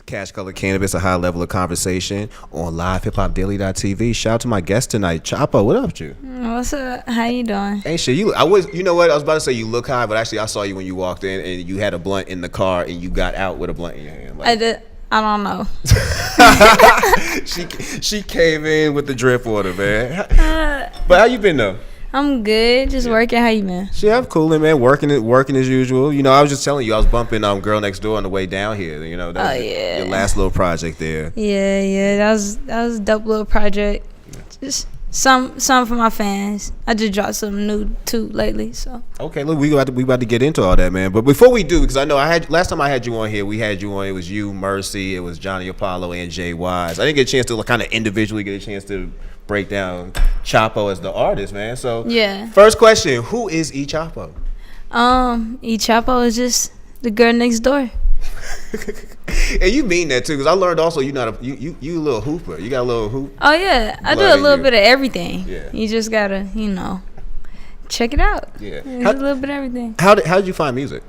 Cash Color Cannabis, a high level of conversation on LivehiphopDaily.tv. Shout out to my guest tonight, Chapo. What up with you? What's up? How you doing? Ain't shit. You know what? I was about to say you look high, but actually I saw you when you walked in and you had a blunt in the car and you got out with a blunt in your hand. Like, I did. I don't know. she came in with the drip water, man. But how you been though? I'm good. Just working. How you been? Shit, I'm coolin', man. Working as usual. You know, I was just telling you, I was bumping Girl Next Door on the way down here. You know, that was your last little project there. Yeah. That was a dope little project. Just some for my fans. I just dropped something new too lately. So okay, look, we about to get into all that, man. But before we do, because I know last time I had you on here, we had you on. It was you, Mercy, it was Johnny Apollo, and Jay Wise. I didn't get a chance to kind of individually get a chance to break down Chapo as the artist, man. So yeah. First First question: who is E Chapo? E Chapo is just the girl next door. And you mean that too, because I learned also you a little hooper. You got a little hoop. Oh yeah, I do a little bit of everything. Yeah. You just gotta, check it out. Yeah. A little bit of everything. How did you find music?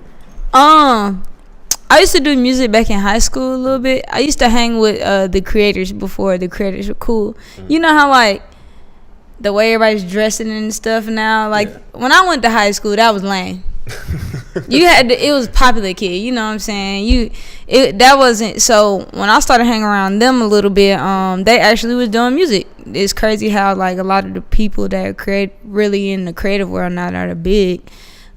I used to do music back in high school a little bit. I used to hang with the creators before the creators were cool. Mm-hmm. You know how like the way everybody's dressing and stuff now. Like when I went to high school, that was lame. It was popular kid. You know what I'm saying? That wasn't. So when I started hanging around them a little bit, they actually was doing music. It's crazy how like a lot of the people that are really in the creative world now that are big.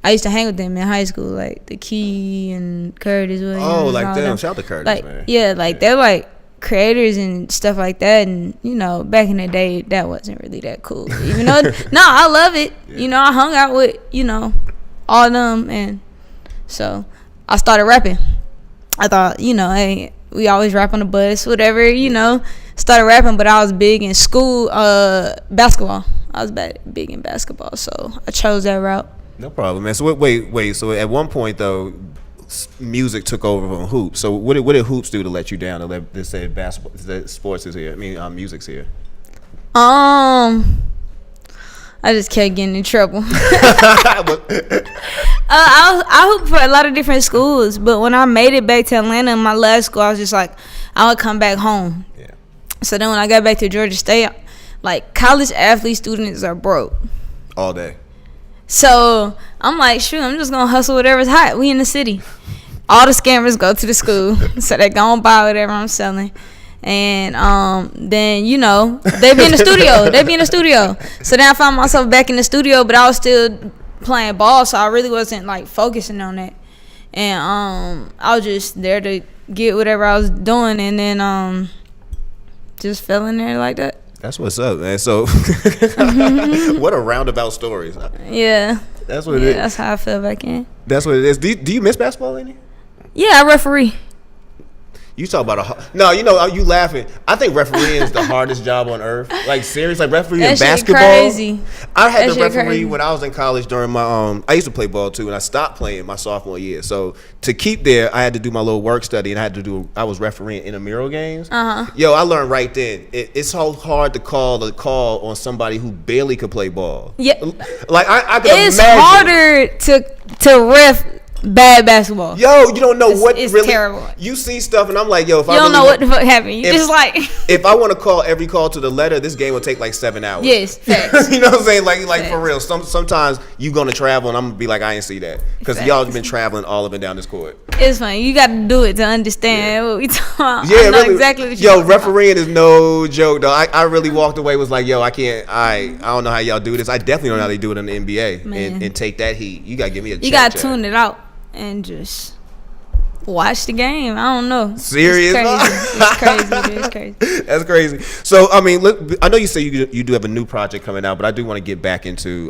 I used to hang with them in high school, like the Key and Curtis Williams. Oh, like them. Shout out to Curtis, man. Yeah, they're like creators and stuff like that. And back in the day, that wasn't really that cool. Even though, no, I love it. Yeah. I hung out with all of them, and so I started rapping. I thought, hey, we always rap on the bus, whatever. Started rapping, but I was big in school, basketball. I was big in basketball, so I chose that route. No problem, man. So wait. So at one point though, music took over from hoops. So what did hoops do to let you down? To let they say basketball, that sports is here. I mean, music's here. I just kept getting in trouble. I hooped for a lot of different schools, but when I made it back to Atlanta in my last school, I was just like, I would come back home. Yeah. So then when I got back to Georgia State, like college athlete students are broke all day. So I'm like, shoot, I'm just gonna hustle whatever's hot. We in the city. All the scammers go to the school, so they gonna buy whatever I'm selling. And then they be in the studio. So then I found myself back in the studio, but I was still playing ball, so I really wasn't like focusing on that. And I was just there to get whatever I was doing, and then just fell in there like that. That's what's up, man. So what a roundabout story. Yeah. That's what it is. That's how I fell back in. That's what it is. Do you miss basketball any? Yeah, I referee. You talk about you laughing. I think refereeing is the hardest job on earth. Like seriously, like refereeing in basketball. Crazy. I had to referee when I was in college during my I used to play ball too, and I stopped playing my sophomore year. So to keep there, I had to do my little work study, and I was refereeing intramural games. Yo, I learned right then. It's so hard to call on somebody who barely could play ball. Yeah, like I could it's imagine. harder to ref bad basketball. Yo, you don't know it's really terrible. You see stuff and I'm like, yo, if you don't know what the fuck happened. You just like if I want to call every call to the letter, this game will take like 7 hours. Yes, facts. You know what I'm saying? Like for real. Sometimes you gonna travel and I'm gonna be like, I ain't see that because y'all been traveling all up and down this court. It's funny. You got to do it to understand what we talking about. Yeah, I know really, exactly what yo, refereeing is no joke, though. I really walked away was like, yo, I can't. I don't know how y'all do this. I definitely don't know how they do it in the NBA and take that heat. You gotta give me a. You gotta tune it out and just watch the game. I don't know. Serious? It's crazy. That's crazy. So I mean, look, I know you say you do have a new project coming out, but I do want to get back into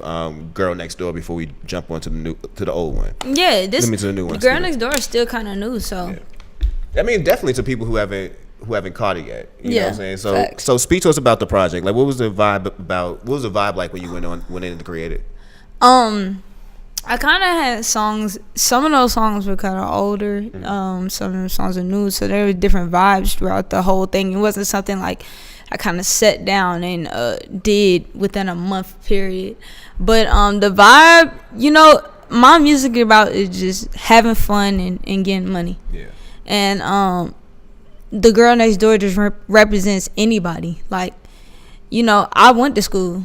Girl Next Door before we jump onto the old one. Yeah, to the new one. Girl Next Door is still kind of new, so. Yeah. I mean, definitely to people who haven't caught it yet. You know what I'm saying? So facts. So speak to us about the project. Like, what was the vibe about? What was the vibe like when you went in to create it? I kind of had songs. Some of those songs were kind of older. Some of the songs are new, so there were different vibes throughout the whole thing. It wasn't something like I kind of sat down and did within a month period. But the vibe, my music about is just having fun and getting money. Yeah. And the girl next door just represents anybody. Like, you know, I went to school.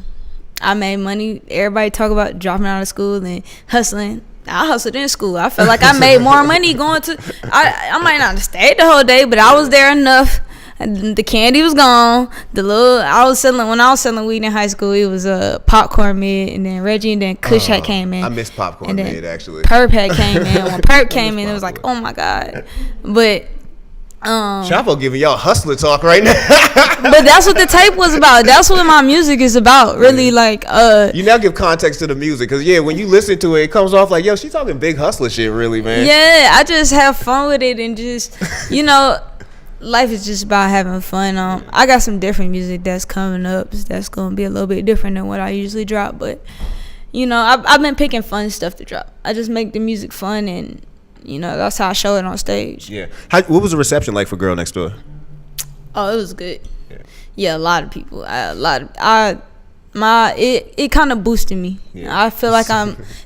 I made money. Everybody talk about dropping out of school and hustling. I hustled in school. I felt like I made more money going to. I might not have stayed the whole day, but I was there enough. The candy was gone. When I was selling weed in high school, it was popcorn mid, and then Reggie, and then Kush had came in. I missed popcorn mid actually. Perp had came in. When Perp came in, it was like, oh my god. But Chapo giving y'all hustler talk right now. But that's what the tape was about. That's what my music is about. Really, like you now give context to the music, because when you listen to it, it comes off like, yo, she talking big hustler shit, really, man. Yeah, I just have fun with it, and just, you know, life is just about having fun. I got some different music that's coming up that's gonna be a little bit different than what I usually drop, but you know, I've been picking fun stuff to drop. I just make the music fun, and you know, that's how I show it on stage. Yeah. What was the reception like for Girl Next Door? Oh, it was good. Yeah, a lot of people. It kind of boosted me. Yeah. I feel like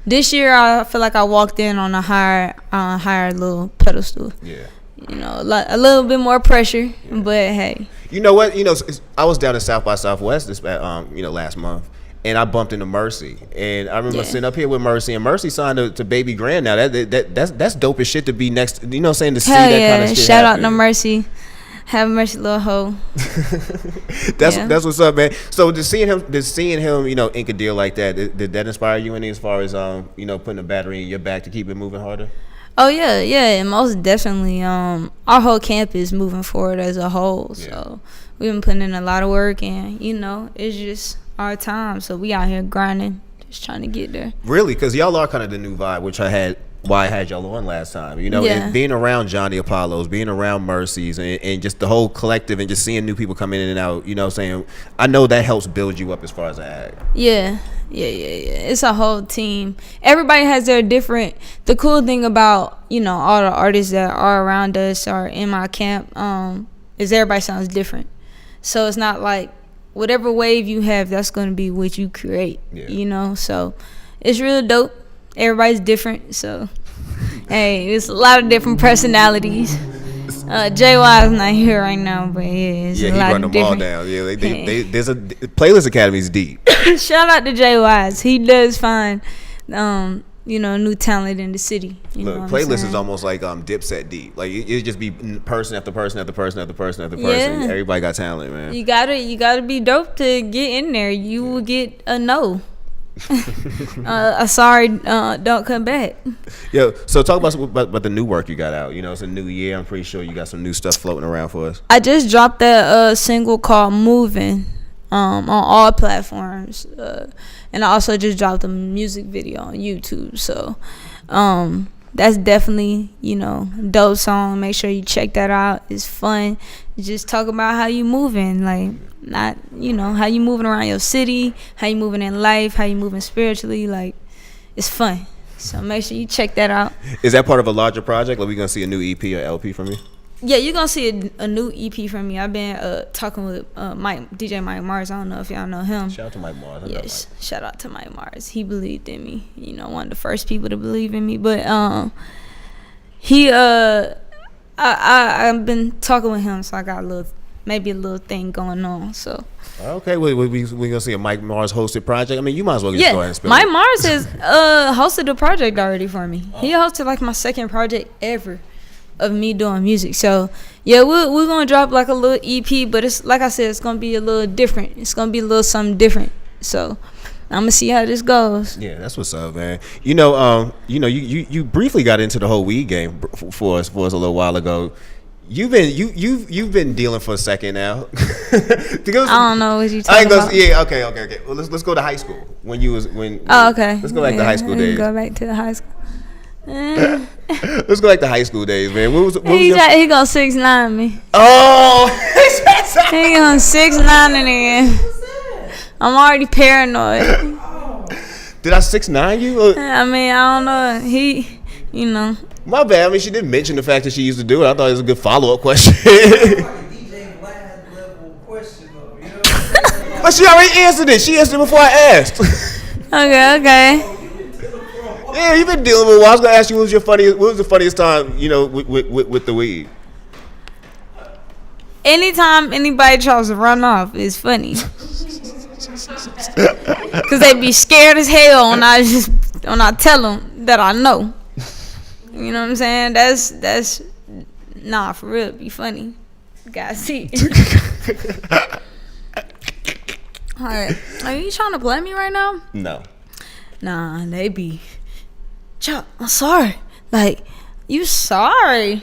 this year I feel like I walked in on a higher little pedestal. Yeah. You know, a little bit more pressure, but hey. You know what? You know, I was down in South by Southwest last month, and I bumped into Mercy, and I remember sitting up here with Mercy, and Mercy signed to Baby Grand now. That's dope as shit to be next. You know what I'm saying? To see that kind of shit. Shout out to Mercy. Have mercy, little hoe. That's what's up, man. So just seeing him, you know, ink a deal like that, did that inspire you any as far as you know, putting a battery in your back to keep it moving harder? Oh yeah, and most definitely. Our whole camp is moving forward as a whole. So we've been putting in a lot of work, and you know, it's just our time. So we out here grinding, just trying to get there. Really, because y'all are kind of the new vibe, which I had y'all on last time. You know, and being around Johnny Apollos, being around Mercies, and just the whole collective, and just seeing new people come in and out. You know what I'm saying? I know that helps build you up as far as I act. Yeah. It's a whole team. Everybody has their different. The cool thing about, you know, all the artists that are around us or in my camp is everybody sounds different. So it's not like whatever wave you have, that's going to be what you create. You know, so it's really dope. Everybody's different, so hey, it's a lot of different personalities. JY is not here right now, but it's a lot he of different. Run them all down. Yeah, there's a Playlist Academy's deep. Shout out to JY's. He does find, you know, new talent in the city. Look, Playlist is almost like Dipset deep. Like it just be person after person after person after person after person. Everybody got talent, man. You gotta be dope to get in there. You will get a no. Sorry, don't come back. Yo, so talk about the new work you got out. You know, it's a new year. I'm pretty sure you got some new stuff floating around for us. I just dropped that single called Moving on all platforms, and I also just dropped a music video on YouTube. So that's definitely, you know, dope song. Make sure you check that out. It's fun. Just talk about how you moving, like, not, you know, how you moving around your city, how you moving in life, how you moving spiritually. Like, it's fun. So make sure you check that out. Is that part of a larger project? Like, we gonna see a new EP or LP from you? Yeah, you're gonna see a new EP from me. I've been talking with DJ Mike Mars. I don't know if y'all know him. Shout out to Mike Mars. Yes, shout out to Mike Mars. He believed in me. You know, one of the first people to believe in me. But I've been talking with him, so I got maybe a little thing going on. So okay, we gonna see a Mike Mars hosted project. I mean, you might as well just go ahead and spill Mike Mars has hosted a project already for me. He hosted like my second project ever of me doing music. So yeah, we're gonna drop like a little EP, but it's like I said, it's gonna be a little different. It's gonna be a little something different. So I'm gonna see how this goes. Yeah, that's what's up, man. You know, you briefly got into the whole weed game for us a little while ago. You've been dealing for a second now. I don't know what you talking about. Yeah, okay. Well, let's go to high school. Okay. Let's go back to high school days. Go back to the high school. Let's go back to high school days, man. He gonna 6'9" me. Oh, he gonna 6'9" again. I'm already paranoid. Did I 6'9" you? I mean, I don't know. He, you know. My bad. I mean, she didn't mention the fact that she used to do it. I thought it was a good follow-up question. But she already answered it. She answered it before I asked. Okay. Yeah, you've been dealing with it. I was gonna ask you, what was the funniest time, you know, with the weed? anytime anybody tries to run off, it's funny. Cause they be scared as hell when I tell them that I know. You know what I'm saying? That's nah, for real, be funny. You gotta see. Alright, are you trying to play me right now? No. Nah, they be. Chuck, I'm sorry. Like, you sorry?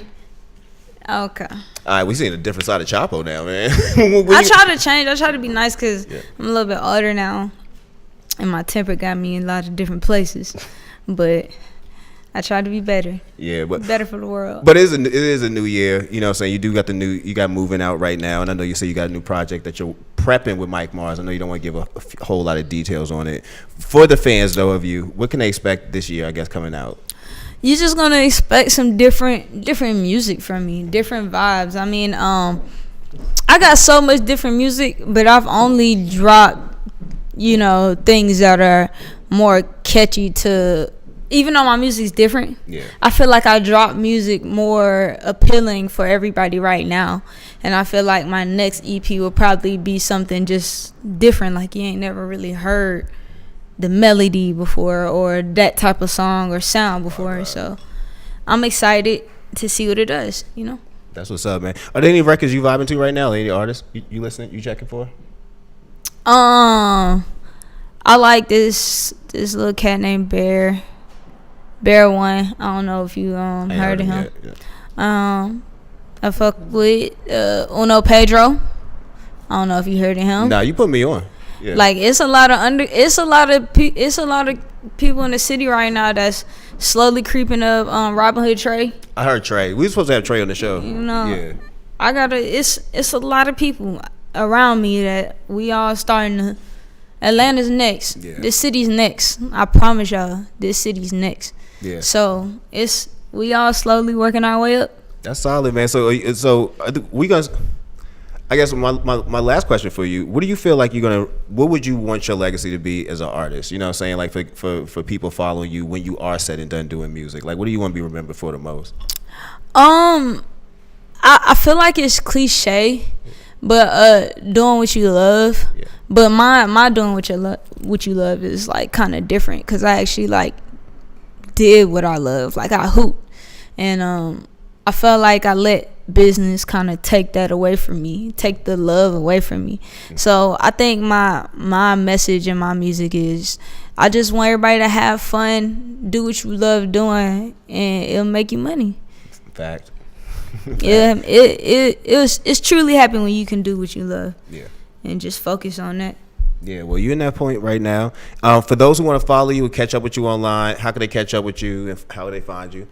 Okay. All right, we seeing a different side of Chapo now, man. I try to change. I try to be nice because I'm a little bit older now, and my temper got me in a lot of different places. But I try to be better. Yeah, but better for the world. But it is a new year. You know what I'm saying? You got Moving Out right now, and I know you say you got a new project that you're prepping with Mike Mars. I know you don't want to give a whole lot of details on it. For the fans though of you, what can they expect this year, I guess, coming out? You're just gonna expect some different music from me, different vibes. I mean, I got so much different music, but I've only dropped, things that are more catchy to. Even though my music's different, I feel like I drop music more appealing for everybody right now, and I feel like my next EP will probably be something just different, like you ain't never really heard the melody before or that type of song or sound before. Right. So I'm excited to see what it does, That's what's up, man. Are there any records you vibing to right now? Any artists you listening, you checking for? I like this little cat named Bear One. I don't know if you heard of him. Yeah. I fuck with Uno Pedro. I don't know if you heard of him. Nah, you put me on. Yeah. Like it's a lot of people in the city right now that's slowly creeping up. Robin Hood Trey. I heard Trey. We were supposed to have Trey on the show. Yeah. It's a lot of people around me that we all starting to. Atlanta's next. Yeah. This city's next. I promise y'all, this city's next. Yeah. So we all slowly working our way up. That's solid, man. So we guys. I guess my last question for you, what do you feel like what would you want your legacy to be as an artist? You know what I'm saying? Like for people following you when you are said and done doing music. Like what do you want to be remembered for the most? I feel like it's cliche, but doing what you love. Yeah. But my doing what you love is like kind of different because I actually like did what I love. Like I hooped, and I felt like I let business kind of take that away from me, take the love away from me. So I think my message in my music is I just want everybody to have fun, do what you love doing, and it'll make you money. Fact. Yeah, it's truly happy when you can do what you love. Yeah. And just focus on that. Yeah, well, you're in that point right now. For those who want to follow you and catch up with you online, how can they catch up with you and how do they find you?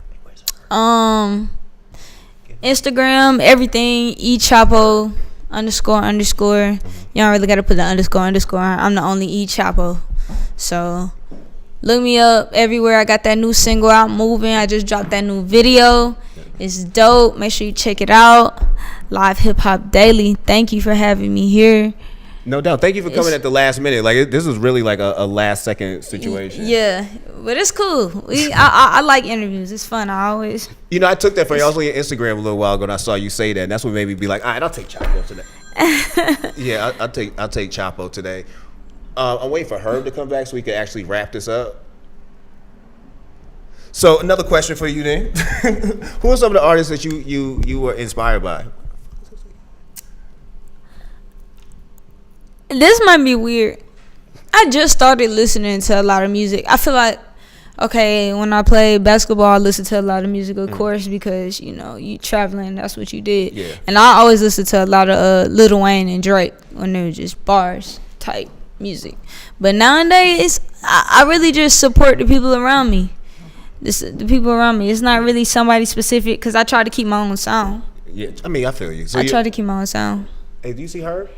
Instagram, everything, Chapo __. You don't really gotta put the __. I'm the only Chapo. So look me up everywhere. I got that new single out, Moving. I just dropped that new video. It's dope. Make sure you check it out. LivehiphopDaily. Thank you for having me here. No doubt. Thank you for coming at the last minute. Like this was really like a last second situation. Yeah, but it's cool. I like interviews. It's fun. I always. I took that from you. I was on your Instagram a little while ago, and I saw you say that, and that's what made me be like, all right, I'll take Chapo today. Yeah, I'll take Chapo today. I'm waiting for Herb to come back so we can actually wrap this up. So another question for you then: who are some of the artists that you were inspired by? This might be weird. I just started listening to a lot of music. I feel like, okay, when I play basketball, I listen to a lot of music, of course, because, you traveling, that's what you did. Yeah. And I always listen to a lot of Lil Wayne and Drake when they were just bars type music. But nowadays, I really just support the people around me. The people around me. It's not really somebody specific because I try to keep my own sound. Yeah, I mean, I feel you. So I try to keep my own sound. Hey, do you see her?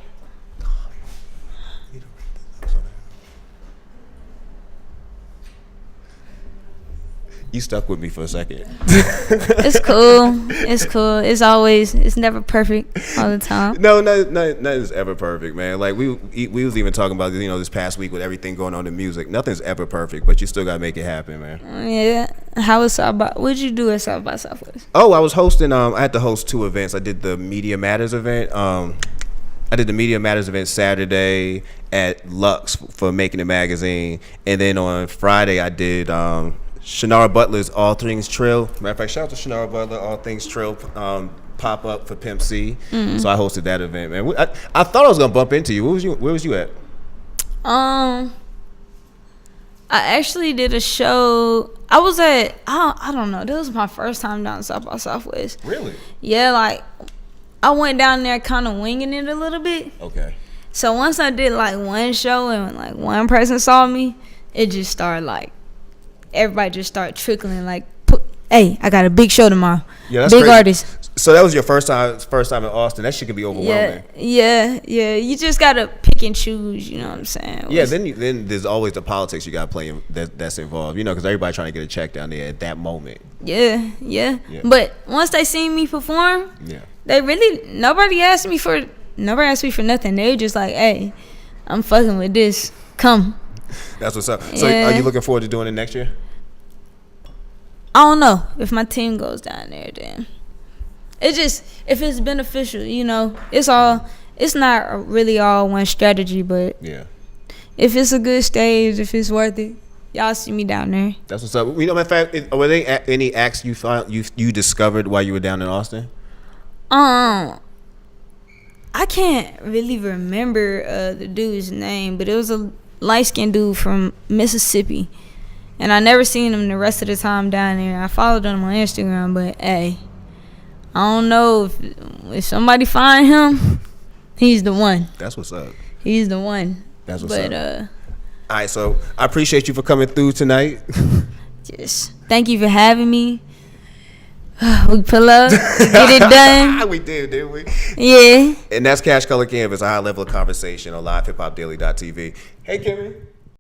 You stuck with me for a second. It's cool. It's cool. It's never perfect all the time. No, nothing's ever perfect, man. Like we was even talking about, this past week with everything going on in music. Nothing's ever perfect, but you still gotta make it happen, man. Yeah. How was South by? What'd you do at South by Southwest? Oh, I was hosting. I had to host 2 events. I did the Media Matters event. I did the Media Matters event Saturday at Lux for Making It Magazine, and then on Friday I did Shannara Butler's All Things Trill. Matter of fact, shout out to Shannara Butler, All Things Trill pop up for Pimp C. Mm-hmm. So I hosted that event, man. I thought I was gonna bump into you. Where was you at? I actually did a show. I was at I don't know. This was my first time down South by Southwest. Really? Yeah, like I went down there kind of winging it a little bit. Okay. So once I did like one show and like one person saw me, it just started like everybody just started trickling like, hey, I got a big show tomorrow. Yeah, that's big crazy. Artist. So that was your first time in Austin. That shit can be overwhelming. Yeah. You just gotta pick and choose. You know what I'm saying? Yeah. Then there's always the politics you gotta play that's involved. Because everybody trying to get a check down there at that moment. Yeah. But once they seen me perform, they really nobody asked me for nothing. They were just like, hey, I'm fucking with this. Come. That's what's up. So are you looking forward to doing it next year? I don't know. If my team goes down there, then it just, if it's beneficial, it's not really all one strategy, but if it's a good stage, if it's worth it, y'all see me down there. That's what's up. In fact, were there any acts you found you discovered while you were down in Austin? I can't really remember the dude's name, but it was a light-skinned dude from Mississippi, and I never seen him the rest of the time down there. I followed him on Instagram, but hey, I don't know if somebody find him, he's the one. That's what's up. He's the one. That's what's up. All right, so I appreciate you for coming through tonight. Just thank you for having me. We pull up, get it done. We did, didn't we? Yeah. And that's CashColorCannabis, a high level of conversation on LivehiphopDaily.tv. Hey, Kimmy.